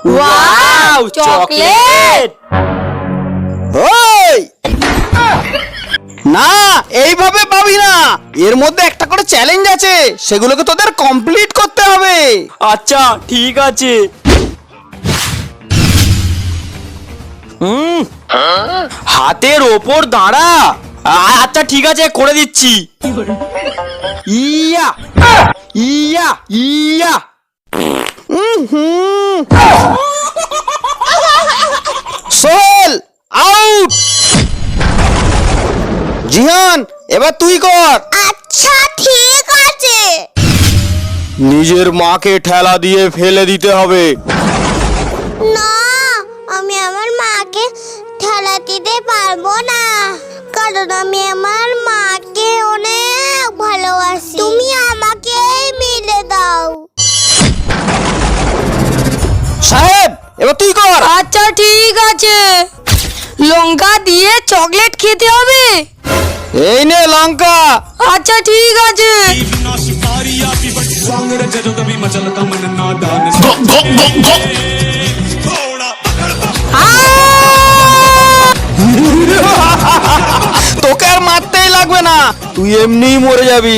Wow, chocolate. ওই না, এইভাবে পাবি না, এর মধ্যে একটা করে চ্যালেঞ্জ আছে, সেগুলোকে তোদের কমপ্লিট করতে হবে। আচ্ছা ঠিক আছে। হাতের ওপর দাঁড়া। আচ্ছা ঠিক আছে, করে দিচ্ছি। ইয়া ইয়া ইয়া সোহেল আউট। জিহান, এবার তুই কর। আচ্ছা ঠিক আছে। নিজের মাকে ঠেলা দিয়ে ফেলে দিতে হবে। না, আমি আমার মাকে ঠেলা দিতে পারবো না, কারণ আমি আমার মাকে অনেক ভালোবাসি। তুমি আমাকে মিলে দাও। সাহেব, এবার তুই কর। আচ্ছা ঠিক আছে। লঙ্কা দিয়ে চকলেট খেতে হবে। এই নে লঙ্কা। আচ্ছা ঠিক আছে। তোকে আর মারতেই লাগবে না, তুই এমনিই মরে যাবি।